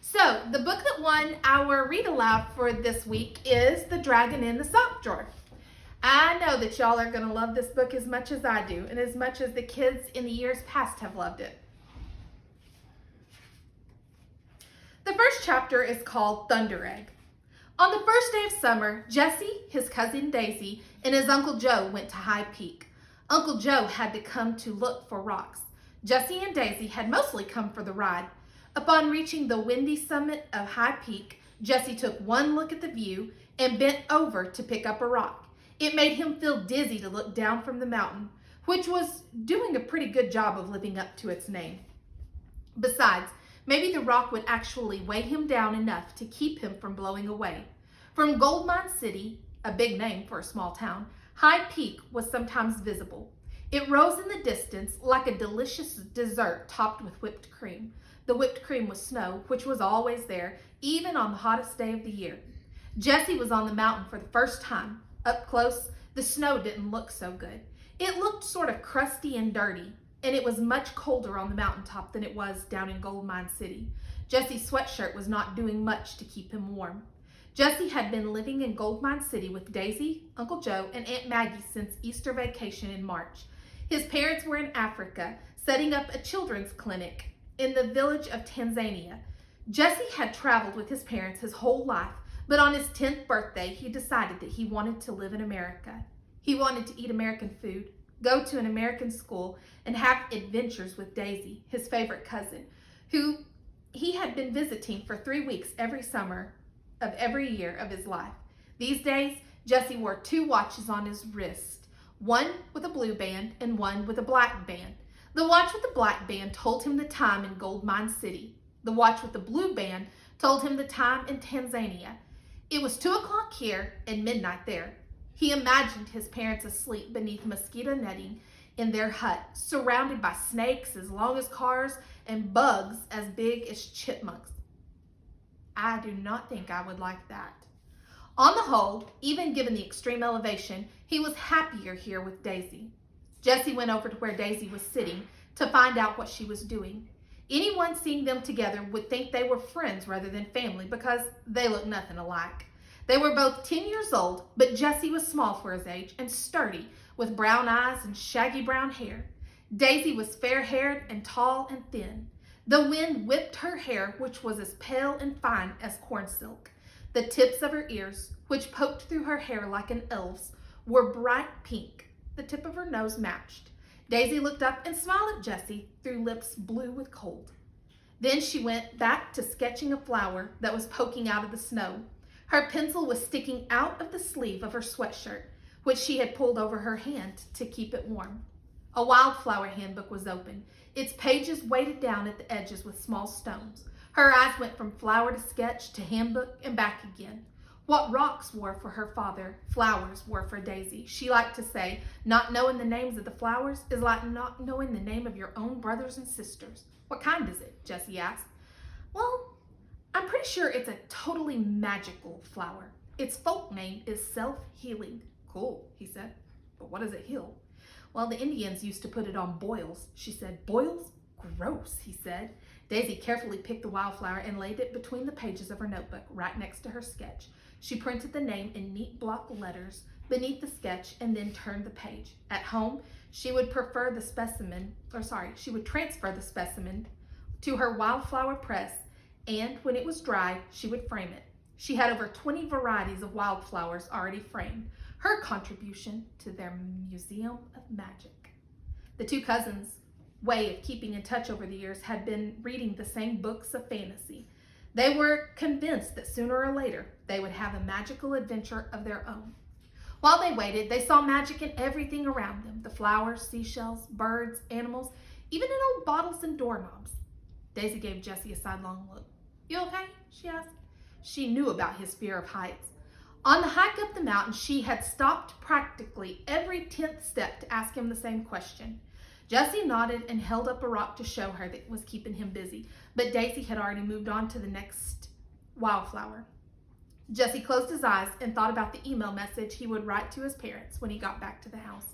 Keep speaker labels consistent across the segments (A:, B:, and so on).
A: So, the book that won our read aloud for this week is The Dragon in the Sock Drawer. I know that y'all are going to love this book as much as I do, and as much as the kids in the years past have loved it. The first chapter is called Thunder Egg. On the first day of summer, Jesse, his cousin Daisy, and his Uncle Joe went to High Peak. Uncle Joe had to come to look for rocks. Jesse and Daisy had mostly come for the ride. Upon reaching the windy summit of High Peak, Jesse took one look at the view and bent over to pick up a rock. It made him feel dizzy to look down from the mountain, which was doing a pretty good job of living up to its name. Besides, maybe the rock would actually weigh him down enough to keep him from blowing away. From Gold Mine City, a big name for a small town, High Peak was sometimes visible. It rose in the distance like a delicious dessert topped with whipped cream. The whipped cream was snow, which was always there, even on the hottest day of the year. Jesse was on the mountain for the first time. Up close, the snow didn't look so good. It looked sort of crusty and dirty, and it was much colder on the mountaintop than it was down in Gold Mine City. Jesse's sweatshirt was not doing much to keep him warm. Jesse had been living in Gold Mine City with Daisy, Uncle Joe, and Aunt Maggie since Easter vacation in March. His parents were in Africa, setting up a children's clinic in the village of Tanzania. Jesse had traveled with his parents his whole life, but on his 10th birthday, he decided that he wanted to live in America. He wanted to eat American food, go to an American school, and have adventures with Daisy, his favorite cousin, who he had been visiting for 3 weeks every summer of every year of his life. These days, Jesse wore 2 watches on his wrist, one with a blue band and one with a black band. The watch with the black band told him the time in Gold Mine City. The watch with the blue band told him the time in Tanzania. It was 2 o'clock here and midnight there. He imagined his parents asleep beneath mosquito netting in their hut, surrounded by snakes as long as cars and bugs as big as chipmunks. I do not think I would like that. On the whole, even given the extreme elevation, he was happier here with Daisy. Jesse went over to where Daisy was sitting to find out what she was doing. Anyone seeing them together would think they were friends rather than family because they looked nothing alike. They were both 10 years old, but Jesse was small for his age and sturdy, with brown eyes and shaggy brown hair. Daisy was fair-haired and tall and thin. The wind whipped her hair, which was as pale and fine as corn silk. The tips of her ears, which poked through her hair like an elf's, were bright pink. The tip of her nose matched. Daisy looked up and smiled at Jesse through lips blue with cold. Then she went back to sketching a flower that was poking out of the snow. Her pencil was sticking out of the sleeve of her sweatshirt, which she had pulled over her hand to keep it warm. A wildflower handbook was open, its pages weighted down at the edges with small stones. Her eyes went from flower to sketch to handbook and back again. What rocks were for her father, flowers were for Daisy. She liked to say, not knowing the names of the flowers is like not knowing the name of your own brothers and sisters. What kind is it? Jesse asked. Well, I'm pretty sure it's a totally magical flower. Its folk name is self-healing. Cool, he said. But what does it heal? Well, the Indians used to put it on boils, she said. Boils? Gross, he said. Daisy carefully picked the wildflower and laid it between the pages of her notebook, right next to her sketch. She printed the name in neat block letters beneath the sketch and then turned the page. At home, she would transfer the specimen to her wildflower press, and when it was dry, she would frame it. She had over 20 varieties of wildflowers already framed, her contribution to their Museum of Magic. The 2 cousins' way of keeping in touch over the years had been reading the same books of fantasy. They were convinced that sooner or later they would have a magical adventure of their own. While they waited, they saw magic in everything around them: the flowers, seashells, birds, animals, even in old bottles and doorknobs. Daisy gave Jesse a sidelong look. You okay? She asked. She knew about his fear of heights. On the hike up the mountain, she had stopped practically every 10th step to ask him the same question. Jesse nodded and held up a rock to show her that it was keeping him busy, but Daisy had already moved on to the next wildflower. Jesse closed his eyes and thought about the email message he would write to his parents when he got back to the house.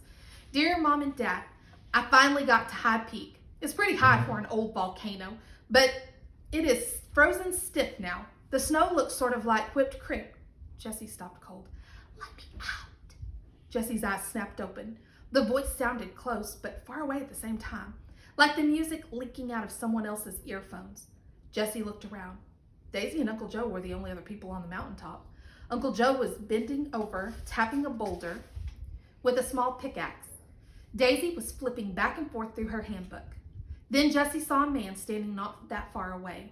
A: Dear Mom and Dad, I finally got to High Peak. It's pretty high for an old volcano, but It is frozen stiff now. The snow looks sort of like whipped cream. Jessie stopped cold. Let me out. Jessie's eyes snapped open. The voice sounded close, but far away at the same time, like the music leaking out of someone else's earphones. Jessie looked around. Daisy and Uncle Joe were the only other people on the mountaintop. Uncle Joe was bending over, tapping a boulder with a small pickaxe. Daisy was flipping back and forth through her handbook. Then Jessie saw a man standing not that far away.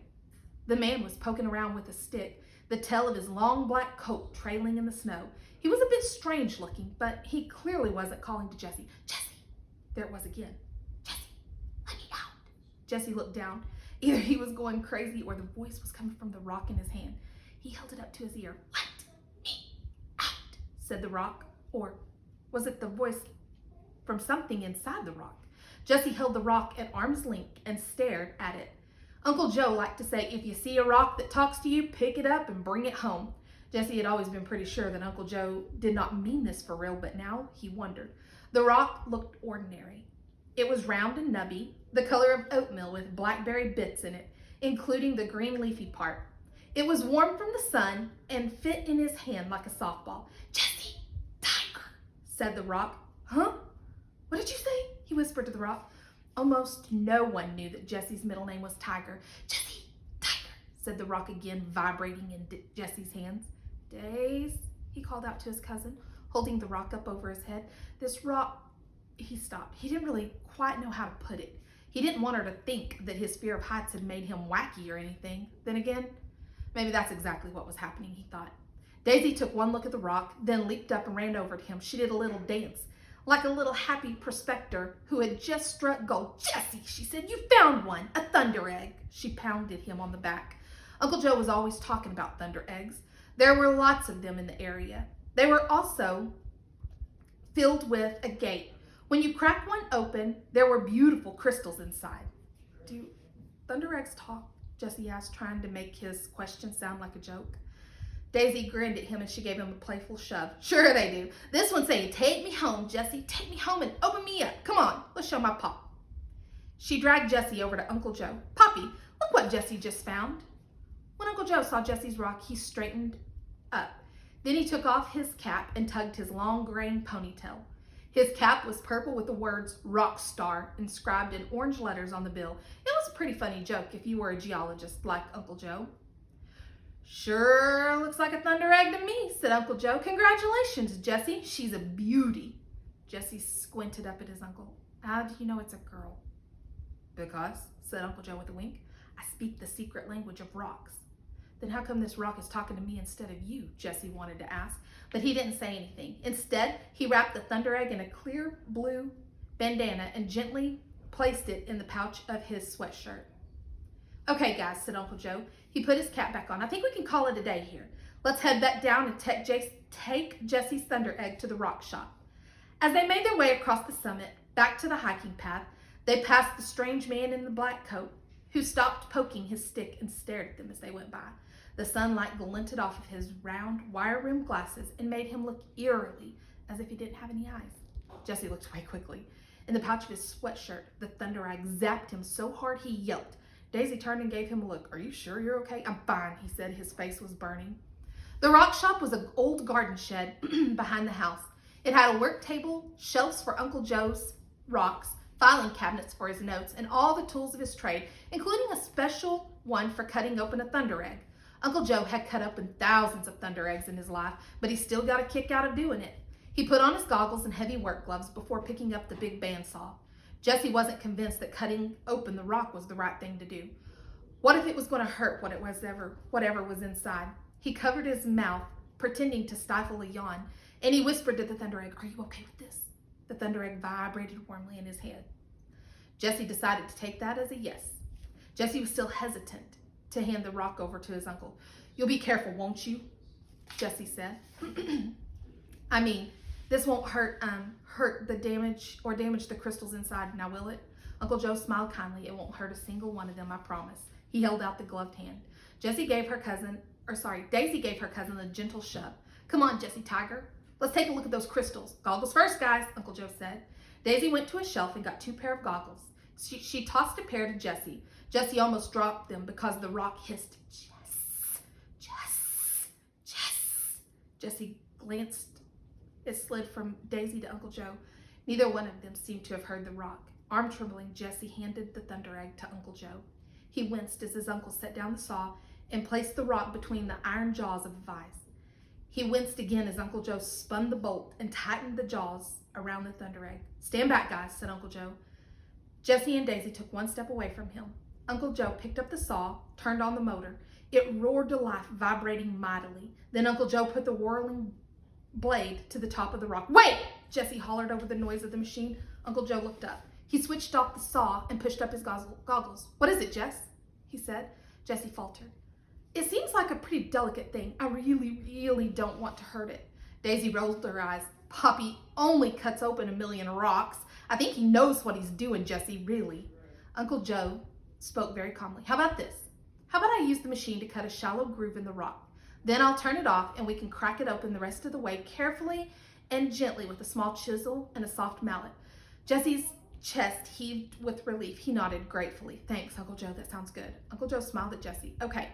A: The man was poking around with a stick, the tail of his long black coat trailing in the snow. He was a bit strange looking, but he clearly wasn't calling to Jessie. Jessie! There it was again. Jessie, let me out. Jessie looked down. Either he was going crazy or the voice was coming from the rock in his hand. He held it up to his ear. Let me out, said the rock. Or was it the voice from something inside the rock? Jessie held the rock at arm's length and stared at it. Uncle Joe liked to say, if you see a rock that talks to you, pick it up and bring it home. Jessie had always been pretty sure that Uncle Joe did not mean this for real, but now he wondered. The rock looked ordinary. It was round and nubby, the color of oatmeal with blackberry bits in it, including the green leafy part. It was warm from the sun and fit in his hand like a softball. Jessie, tiger, said the rock. Huh? What did you say? He whispered to the rock. Almost no one knew that Jessie's middle name was Tiger. Jessie, tiger, said the rock again, vibrating in Jessie's hands. Days, he called out to his cousin, holding the rock up over his head. This rock, he stopped. He didn't really quite know how to put it. He didn't want her to think that his fear of heights had made him wacky or anything. Then again, maybe that's exactly what was happening, he thought. Daisy took one look at the rock, then leaped up and ran over to him. She did a little dance, like a little happy prospector who had just struck gold. Jessie, she said, you found one, a thunder egg. She pounded him on the back. Uncle Joe was always talking about thunder eggs. There were lots of them in the area. They were also filled with a gate. When you cracked one open, there were beautiful crystals inside. Do thunder eggs talk? Jessie asked, trying to make his question sound like a joke. Daisy grinned at him and she gave him a playful shove. Sure they do. This one's saying, take me home, Jessie. Take me home and open me up. Come on, let's show my pop. She dragged Jessie over to Uncle Joe. Poppy, look what Jessie just found. When Uncle Joe saw Jessie's rock, he straightened up. Then he took off his cap and tugged his long graying ponytail. His cap was purple with the words Rock Star inscribed in orange letters on the bill. It was a pretty funny joke if you were a geologist like Uncle Joe. Sure looks like a thunder egg to me, said Uncle Joe. Congratulations, Jessie. She's a beauty. Jessie squinted up at his uncle. How do you know it's a girl? Because, said Uncle Joe with a wink, I speak the secret language of rocks. Then how come this rock is talking to me instead of you? Jessie wanted to ask, but he didn't say anything. Instead, he wrapped the thunder egg in a clear blue bandana and gently placed it in the pouch of his sweatshirt. Okay, guys, said Uncle Joe. He put his cap back on. I think we can call it a day here. Let's head back down and take Jessie's thunder egg to the rock shop. As they made their way across the summit, back to the hiking path, they passed the strange man in the black coat, who stopped poking his stick and stared at them as they went by. The sunlight glinted off of his round, wire-rimmed glasses and made him look eerily as if he didn't have any eyes. Jessie looked away quickly. In the pouch of his sweatshirt, the thunder egg zapped him so hard he yelped. Daisy turned and gave him a look. Are you sure you're okay? I'm fine, he said. His face was burning. The rock shop was an old garden shed behind the house. It had a work table, shelves for Uncle Joe's rocks, filing cabinets for his notes, and all the tools of his trade, including a special one for cutting open a thunder egg. Uncle Joe had cut open thousands of thunder eggs in his life, but he still got a kick out of doing it. He put on his goggles and heavy work gloves before picking up the big bandsaw. Jessie wasn't convinced that cutting open the rock was the right thing to do. What if it was going to hurt whatever was inside? He covered his mouth, pretending to stifle a yawn, and he whispered to the thunder egg, are you okay with this? The thunder egg vibrated warmly in his head. Jessie decided to take that as a yes. Jessie was still hesitant to hand the rock over to his uncle. You'll be careful, won't you? Jessie said. I mean, this won't hurt the damage the crystals inside, now will it? Uncle Joe smiled kindly. It won't hurt a single one of them, I promise. He held out the gloved hand. Daisy gave her cousin a gentle shove. Come on, Jessie Tiger. Let's take a look at those crystals. Goggles first, guys, Uncle Joe said. Daisy went to a shelf and got 2 pairs of goggles. She tossed a pair to Jesse. Jesse almost dropped them because the rock hissed, Jess. Jesse glanced. It slid from Daisy to Uncle Joe. Neither one of them seemed to have heard the rock. Arm trembling, Jesse handed the thunder egg to Uncle Joe. He winced as his uncle set down the saw and placed the rock between the iron jaws of the vise. He winced again as Uncle Joe spun the bolt and tightened the jaws around the thunder egg. "Stand back, guys," said Uncle Joe. Jesse and Daisy took one step away from him. Uncle Joe picked up the saw, turned on the motor. It roared to life, vibrating mightily. Then Uncle Joe put the whirling blade to the top of the rock. "Wait!" Jesse hollered over the noise of the machine. Uncle Joe looked up. He switched off the saw and pushed up his goggles. "What is it, Jess?" he said. Jesse faltered. "It seems like a pretty delicate thing. I really don't want to hurt it." Daisy rolled her eyes. "Poppy only cuts open a million rocks. I think he knows what he's doing, Jesse, really." Uncle Joe spoke very calmly. "How about this? How about I use the machine to cut a shallow groove in the rock? Then I'll turn it off and we can crack it open the rest of the way carefully and gently with a small chisel and a soft mallet." Jesse's chest heaved with relief. He nodded gratefully. "Thanks, Uncle Joe. That sounds good." Uncle Joe smiled at Jesse. "Okay,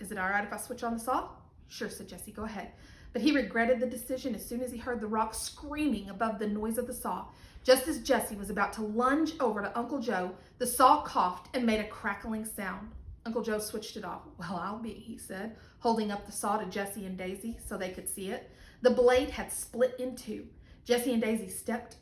A: is it all right if I switch on the saw?" "Sure," said Jesse. "Go ahead." But he regretted the decision as soon as he heard the rock screaming above the noise of the saw. Just as Jesse was about to lunge over to Uncle Joe, the saw coughed and made a crackling sound. Uncle Joe switched it off. "Well, I'll be," he said, holding up the saw to Jesse and Daisy so they could see it. The blade had split in two. Jesse and Daisy stepped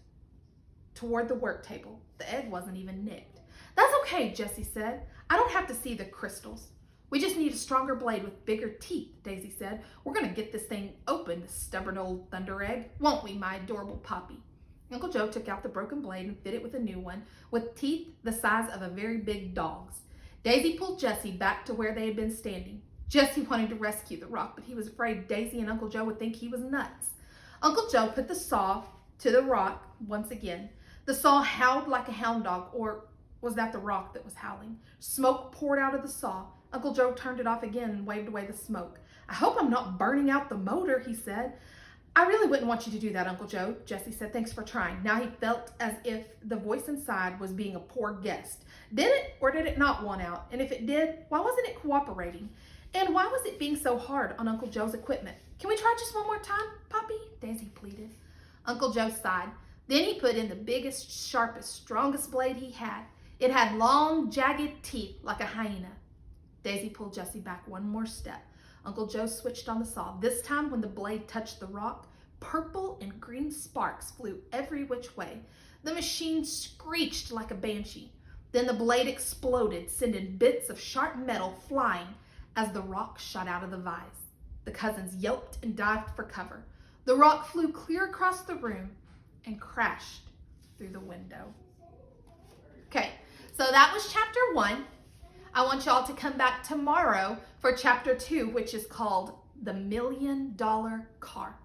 A: toward the work table. The egg wasn't even nicked. "That's okay," Jesse said. "I don't have to see the crystals. We just need a stronger blade with bigger teeth," Daisy said. "We're going to get this thing open, this stubborn old thunder egg, won't we, my adorable Poppy?" Uncle Joe took out the broken blade and fit it with a new one, with teeth the size of a very big dog's. Daisy pulled Jesse back to where they had been standing. Jesse wanted to rescue the rock, but he was afraid Daisy and Uncle Joe would think he was nuts. Uncle Joe put the saw to the rock once again. The saw howled like a hound dog, or was that the rock that was howling? Smoke poured out of the saw. Uncle Joe turned it off again and waved away the smoke. "I hope I'm not burning out the motor," he said. "I really wouldn't want you to do that, Uncle Joe," Jesse said. "Thanks for trying." Now he felt as if the voice inside was being a poor guest. Did it or did it not want out? And if it did, why wasn't it cooperating? And why was it being so hard on Uncle Joe's equipment? "Can we try just one more time, Poppy?" Daisy pleaded. Uncle Joe sighed. Then he put in the biggest, sharpest, strongest blade he had. It had long, jagged teeth like a hyena. Daisy pulled Jesse back one more step. Uncle Joe switched on the saw. This time, when the blade touched the rock, purple and green sparks flew every which way. The machine screeched like a banshee. Then the blade exploded, sending bits of sharp metal flying as the rock shot out of the vise. The cousins yelped and dived for cover. The rock flew clear across the room and crashed through the window. Okay, so that was chapter 1. I want y'all to come back tomorrow for chapter 2, which is called The $1 Million Car.